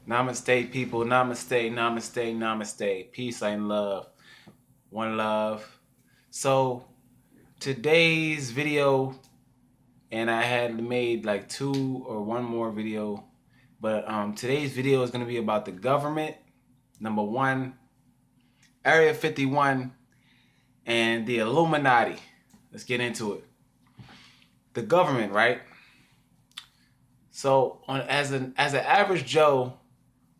Namaste, people. Namaste, namaste, namaste. Peace and love. One love. So, today's video, and I had made like two or one more video, but today's video is going to be about the government, number one, Area 51, and the Illuminati. Let's get into it. The government, right? So, as an average Joe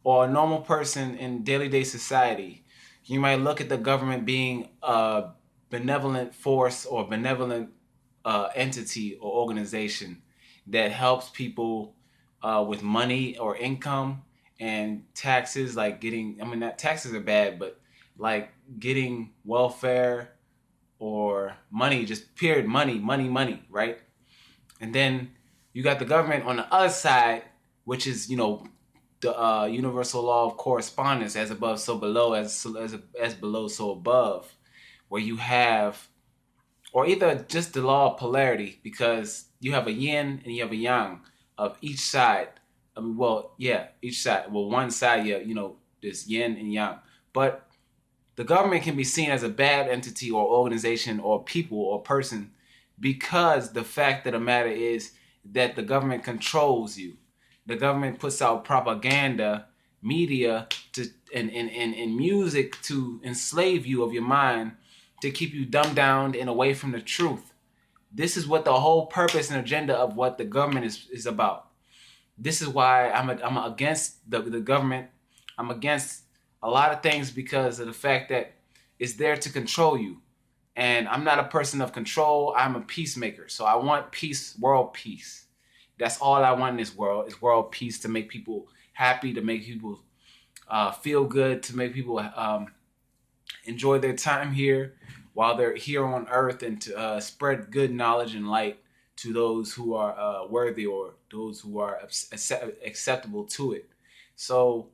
or a normal person in daily day society, you might look at the government being a benevolent force or benevolent entity or organization that helps people with money or income and taxes, like not taxes are bad, but like getting welfare or money, just period, money, right? And then you got the government on the other side, which is, the universal law of correspondence, as above, so below, as below, so above, where you have, or either just the law of polarity, because you have a yin and you have a yang of each side. Each side. Well, one side, there's yin and yang. But the government can be seen as a bad entity or organization or people or person because the fact of the matter is that the government controls you. The government puts out propaganda, media, and music to enslave you of your mind, to keep you dumbed down and away from the truth. This is what the whole purpose and agenda of what the government is about. This is why I'm against the government. I'm against a lot of things because of the fact that it's there to control you. And I'm not a person of control. I'm a peacemaker. So I want peace, world peace. That's all I want in this world, is world peace, to make people happy, to make people feel good, to make people enjoy their time here while they're here on earth, and to spread good knowledge and light to those who are worthy, or those who are acceptable to it. So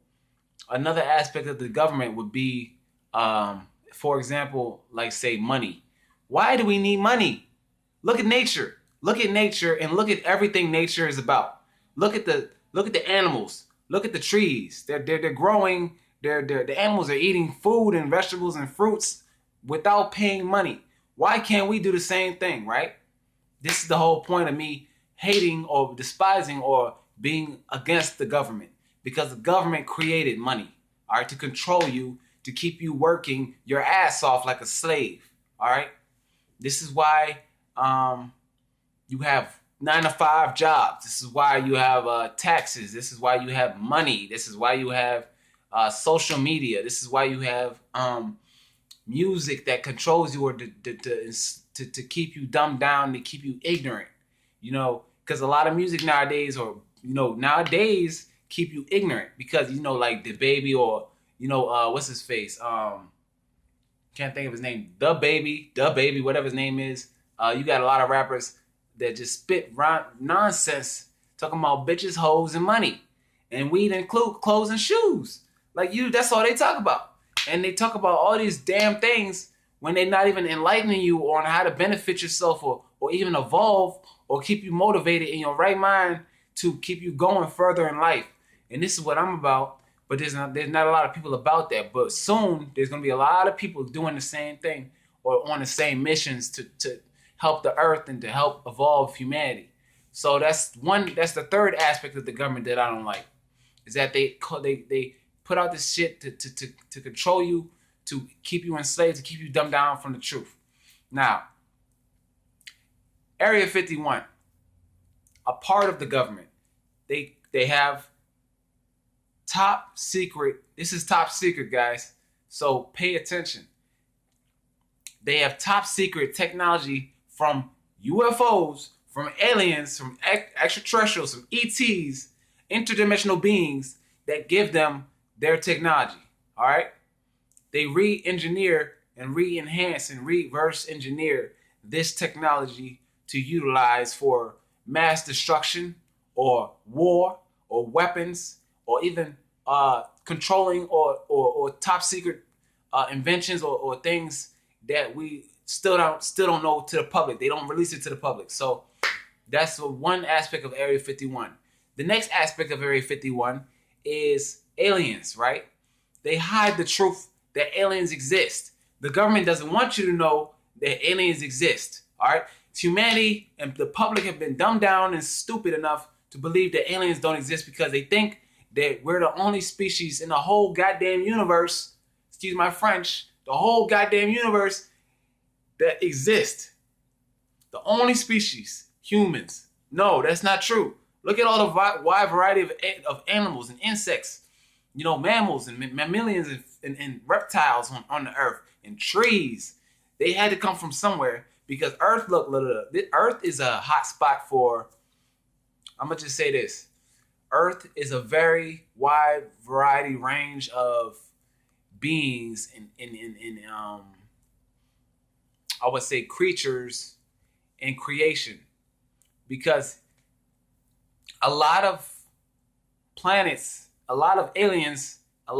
another aspect of the government would be, for example, like say money. Why do we need money? Look at nature. Look at nature and look at everything nature is about. Look at the animals. Look at the trees. They're growing. The animals are eating food and vegetables and fruits without paying money. Why can't we do the same thing, right? This is the whole point of me hating or despising or being against the government, because the government created money, all right, to control you, to keep you working your ass off like a slave, all right? This is why you have 9-to-5 jobs. This is why you have taxes. This is why you have money. This is why you have social media. This is why you have music that controls you, or to keep you dumbed down, to keep you ignorant. Because a lot of music nowadays, keep you ignorant, because like the baby, or what's his face? Can't think of his name. The baby, whatever his name is. You got a lot of rappers that just spit nonsense, talking about bitches, hoes, and money, and weed, and clothes and shoes. That's all they talk about. And they talk about all these damn things when they're not even enlightening you on how to benefit yourself, or even evolve, or keep you motivated in your right mind to keep you going further in life. And this is what I'm about. But there's not a lot of people about that. But soon there's gonna be a lot of people doing the same thing, or on the same missions to help the earth and to help evolve humanity. So that's the third aspect of the government that I don't like, is that they put out this shit to control you, to keep you enslaved, to keep you dumbed down from the truth. Now, Area 51, a part of the government, they have top secret. This is top secret, guys. So pay attention. They have top secret technology from UFOs, from aliens, from extraterrestrials, from ETs, interdimensional beings, that give them their technology. All right? They re-engineer and re-enhance and reverse engineer this technology to utilize for mass destruction, or war, or weapons, or even controlling, or top secret inventions, or things that we still don't know to the public. They don't release it to the public. So that's one aspect of Area 51. The next aspect of Area 51 is aliens, right? They hide the truth that aliens exist. The government doesn't want you to know that aliens exist, all right? Humanity and the public have been dumbed down and stupid enough to believe that aliens don't exist because they think that we're the only species in the whole goddamn universe, excuse my French, the whole goddamn universe that exists. The only species, humans. No, that's not true. Look at all the wide variety of animals and insects, mammals and mammalians and reptiles on the earth and trees. They had to come from somewhere because Earth, look, Earth is a hot spot for, I'm going to just say this. Earth is a very wide variety range of beings and I would say creatures in creation, because a lot of planets, a lot of aliens, I'm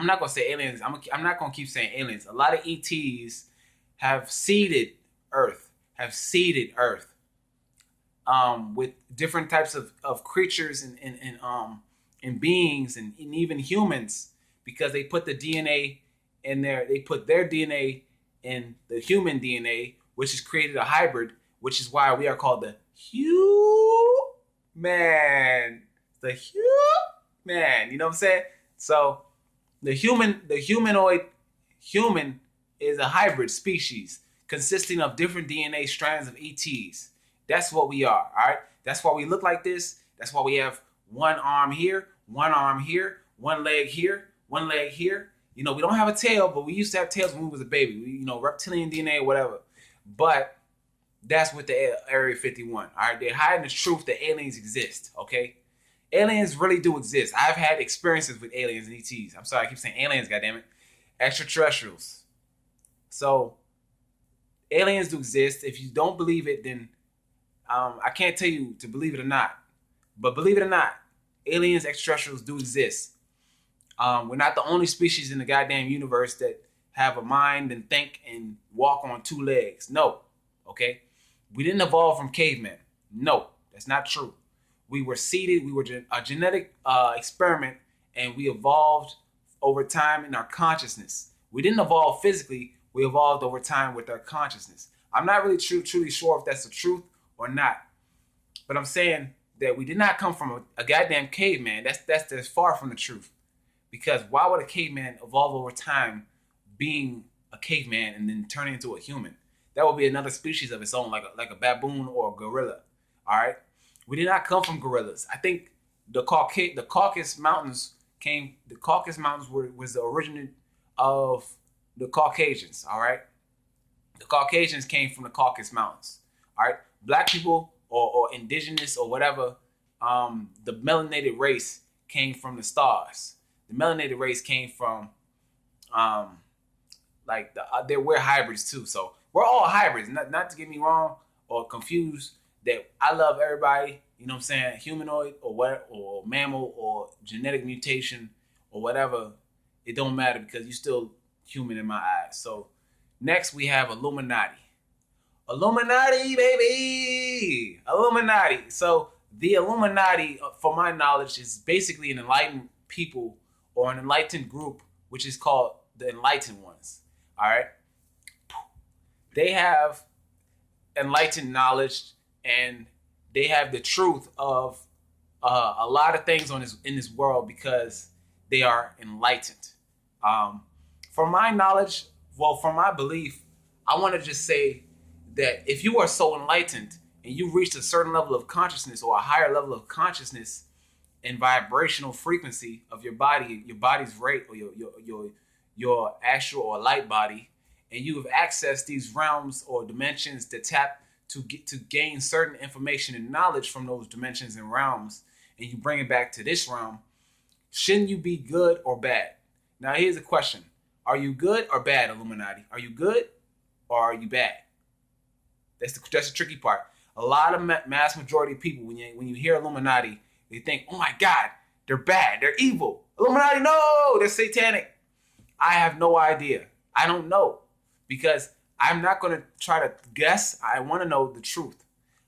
not going to say aliens, I'm not going to keep saying aliens. A lot of ETs have seeded Earth, with different types of creatures and beings and even humans, because they put the DNA in there. They put their DNA in the human DNA, which has created a hybrid, which is why we are called the human. The human. You know what I'm saying? So the humanoid human is a hybrid species consisting of different DNA strands of ETs. That's what we are, all right? That's why we look like this. That's why we have one arm here, one leg here, one leg here. We don't have a tail, but we used to have tails when we was a baby. Reptilian DNA or whatever. But that's with the Area 51, all right? They're hiding the truth that aliens exist, okay? Aliens really do exist. I've had experiences with aliens and ETs. I'm sorry, I keep saying aliens, goddammit. Extraterrestrials. So, aliens do exist. If you don't believe it, then I can't tell you to believe it or not. But believe it or not, aliens, extraterrestrials do exist. We're not the only species in the goddamn universe that have a mind and think and walk on two legs. No, okay? We didn't evolve from cavemen. No, that's not true. We were seeded. We were a genetic experiment, and we evolved over time in our consciousness. We didn't evolve physically. We evolved over time with our consciousness. I'm not really truly sure if that's the truth or not. But I'm saying that we did not come from a goddamn caveman. That's far from the truth. Because why would a caveman evolve over time being a caveman and then turn into a human? That would be another species of its own, like a baboon or a gorilla. All right? We did not come from gorillas. I think the Caucasus Mountains was the origin of the Caucasians, all right? The Caucasians came from the Caucasus Mountains, all right? Black people or indigenous or whatever, the melanated race came from the stars. The melanated race came from, we're hybrids too. So we're all hybrids. Not to get me wrong or confused that I love everybody, you know what I'm saying, humanoid or mammal or genetic mutation or whatever. It don't matter because you're still human in my eyes. So next we have Illuminati. Illuminati, baby! Illuminati. So the Illuminati, for my knowledge, is basically an enlightened people or an enlightened group, which is called the Enlightened Ones. All right? They have enlightened knowledge and they have the truth of a lot of things in this world because they are enlightened. From my knowledge, from my belief, I want to just say that if you are so enlightened and you reach a certain level of consciousness or a higher level of consciousness and vibrational frequency of your body, your body's rate or your astral or light body, and you have accessed these realms or dimensions to tap to gain certain information and knowledge from those dimensions and realms, and you bring it back to this realm, shouldn't you be good or bad? Now here's a question. Are you good or bad, Illuminati? Are you good or are you bad? That's the tricky part. A lot of mass majority of people, when you hear Illuminati, they think, oh my God, they're bad, they're evil. Illuminati, no, they're satanic. I have no idea. I don't know because I'm not going to try to guess. I want to know the truth.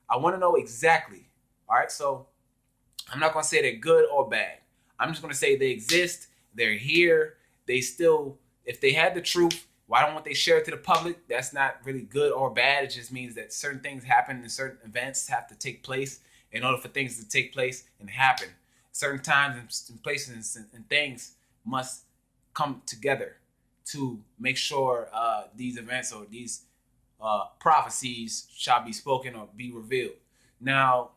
I want to know exactly. All right, so I'm not going to say they're good or bad. I'm just going to say they exist. They're here. They still, if they had the truth, why don't they share it to the public? That's not really good or bad. It just means that certain things happen and certain events have to take place in order for things to take place and happen. Certain times and places and things must come together to make sure these events or these prophecies shall be spoken or be revealed. Now,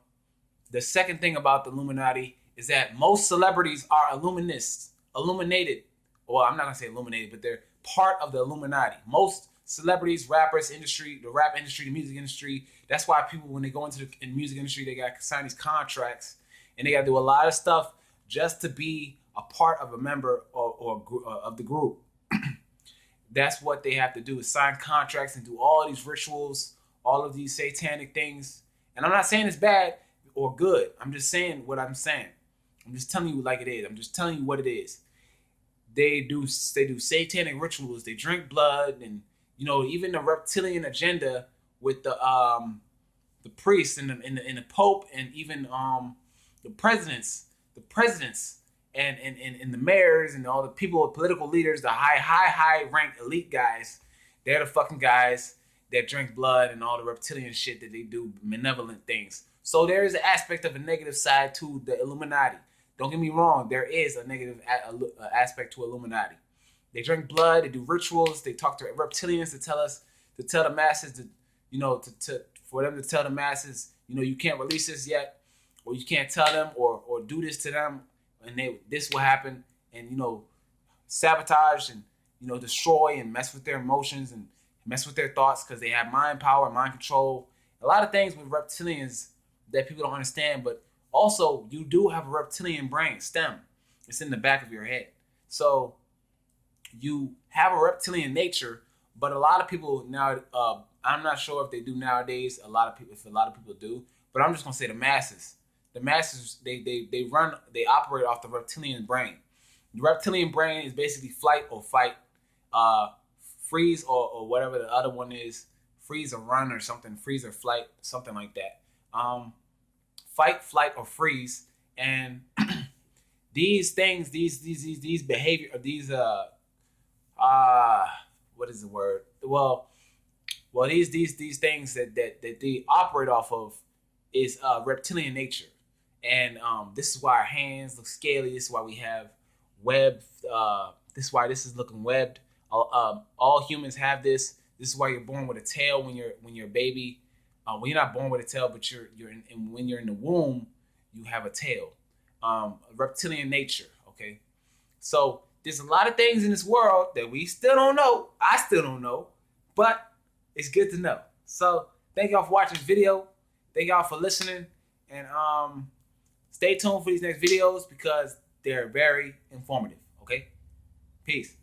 the second thing about the Illuminati is that most celebrities are illuminated. Well, I'm not gonna say illuminated, but they're part of the Illuminati. Most celebrities, rappers, industry, the rap industry, the music industry. That's why people, when they go into the music industry, they got to sign these contracts and they got to do a lot of stuff just to be a part of a member or of the group. That's what they have to do, is sign contracts and do all these rituals, all of these satanic things. And I'm not saying it's bad or good. I'm just saying what I'm saying. I'm just telling you like it is. I'm just telling you what it is. They do satanic rituals. They drink blood, and even the reptilian agenda with the priests and the Pope, and even the presidents and the mayors and all the people, political leaders, the high ranked elite guys. They're the fucking guys that drink blood and all the reptilian shit that they do, malevolent things. So there is an aspect of a negative side to the Illuminati. Don't get me wrong, there is a negative aspect to Illuminati. They drink blood, they do rituals, they talk to reptilians to tell the masses for them to tell the masses, you can't release this yet, or you can't tell them or do this to them, and this will happen, and sabotage and destroy and mess with their emotions and mess with their thoughts, because they have mind power, mind control, a lot of things with reptilians that people don't understand. But also, you do have a reptilian brain stem. It's in the back of your head. So you have a reptilian nature, but a lot of people now, I'm not sure if they do nowadays, if a lot of people do, but I'm just going to say the masses. The masses, they operate off the reptilian brain. The reptilian brain is basically flight or fight, freeze or whatever the other one is, freeze or run or something, freeze or flight, something like that. Fight, flight, or freeze, and these things, these behavior, these what is the word? Well, these things that they operate off of is reptilian nature, and this is why our hands look scaly. This is why we have webbed. This is why this is looking webbed. All humans have this. This is why you're born with a tail when you're a baby. When you're not born with a tail, but when you're in the womb, you have a tail. Reptilian nature. Okay, so there's a lot of things in this world that we still don't know. I still don't know, but it's good to know. So thank y'all for watching this video. Thank y'all for listening, and stay tuned for these next videos because they're very informative. Okay, peace.